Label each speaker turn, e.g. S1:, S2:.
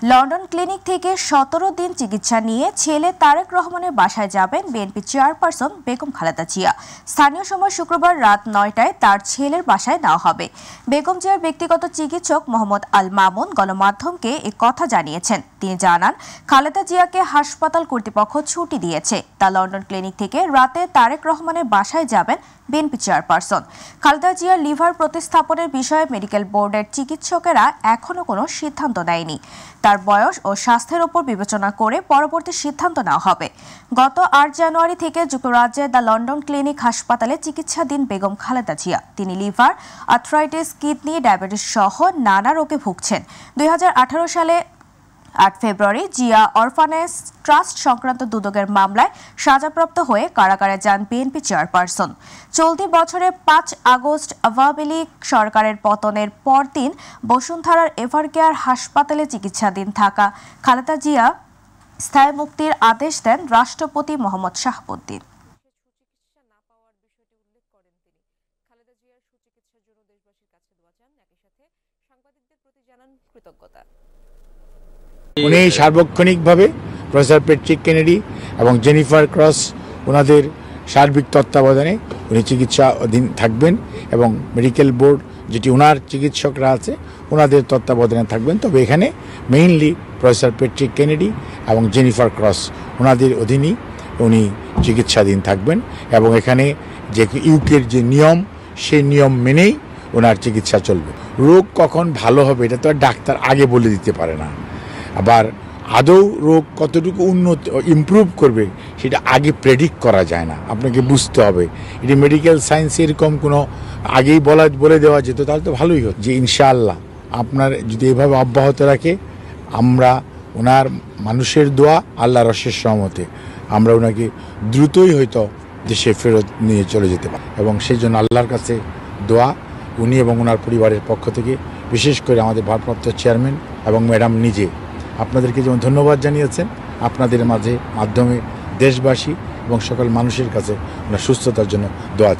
S1: London clinic থেকে ১৭ দিন চিকিৎসা নিয়ে ছেলে তারেক রহমানের বাসায় যাবেন বিএনপি চেয়ারপারসন বেগম খালেদা জিয়া। স্থানীয় সময় শুক্রবার রাত ৯টায় তার ছেলের বাসায় নেওয়া হবে। বেগম জিয়ার ব্যক্তিগত চিকিৎসক মোহাম্মদ আল মামুন গণমাধ্যমকে এ কথা জানিয়েছেন। তিনি জানান, খালেদা জিয়াকে হাসপাতাল কর্তৃপক্ষ ছুটি দিয়েছে। তা লন্ডন ক্লিনিক থেকে রাতে তারেক রহমানের বাসায় যাবেন বিএনপি চেয়ারপারসন। খালেদা জিয়ার লিভার প্রতিস্থাপনের বিষয়ে মেডিকেল বোর্ডের চিকিৎসকেরা এখনো কোনো সিদ্ধান্ত নেয়নি। তার বয়স ও স্বাস্থ্যের উপর বিবেচনা করে পরবর্তী সিদ্ধান্ত নেওয়া হবে। গত ৮ জানুয়ারি থেকে যুক্তরাজ্যের দ্য লন্ডন ক্লিনিক হাসপাতালে চিকিৎসাধীন বেগম খালেদা জিয়া। তিনি লিভার, আর্থ্রাইটিস, কিডনি, ডায়াবেটিস সহ নানা রোগে ভুগছেন। ২০১৮ সালে ৮ ফেব্রুয়ারি জিয়া অরফানেজ ট্রাস্ট সংক্রান্ত দুদকের মামলায় সাজাপ্রাপ্ত হয়ে কারাগারে যান বিএনপি চেয়ারপারসন। চলতি বছরের ৫ আগস্ট আওয়ামী লীগ সরকারের পতনের পরদিন বসুন্ধরার এভারকেয়ার হাসপাতালে চিকিৎসাধীন থাকা খালেদা জিয়া স্থায়ী মুক্তির আদেশ দেন রাষ্ট্রপতি মোহাম্মদ শাহাবুদ্দিন।
S2: উনি সার্বক্ষণিকভাবে প্রফেসর প্যাট্রিক কেনেডি এবং জেনিফার ক্রস ওনাদের সার্বিক তত্ত্বাবধানে উনি চিকিৎসা অধীন থাকবেন এবং মেডিকেল বোর্ড যেটি ওনার চিকিৎসকরা আছে ওনাদের তত্ত্বাবধানে থাকবেন। তবে এখানে মেইনলি প্রফেসর প্যাট্রিক কেনেডি এবং জেনিফার ক্রস ওনাদের অধীনেই উনি চিকিৎসাধীন থাকবেন এবং এখানে যে ইউকের যে নিয়ম সেই নিয়ম মেনেই ওনার চিকিৎসা চলবে। রোগ কখন ভালো হবে এটা তো আর ডাক্তার আগে বলে দিতে পারে না। আবার আদৌ রোগ কতটুকু উন্নত ইমপ্রুভ করবে সেটা আগে প্রেডিক্ট করা যায় না, আপনাকে বুঝতে হবে। এটি মেডিকেল সায়েন্স এরকম কোনো আগেই বলে দেওয়া যেত তাহলে তো ভালোই হতো। যে ইনশাআল্লাহ আপনার যদি এভাবে অব্যাহত রাখে আমরা ওনার মানুষের দোয়া আল্লাহর অশেষ রহমতে আমরা ওনাকে দ্রুতই হয়তো দেশে ফেরত নিয়ে চলে যেতে পারি এবং সেই জন্য আল্লাহর কাছে দোয়া উনি এবং ওনার পরিবারের পক্ষ থেকে, বিশেষ করে আমাদের ভারপ্রাপ্ত চেয়ারম্যান এবং ম্যাডাম নিজে আপনাদেরকে যেমন ধন্যবাদ জানিয়েছেন, আপনাদের মাধ্যমে দেশবাসী এবং সকল মানুষের কাছে ওনার সুস্থতার জন্য দোয়া চেয়েছেন।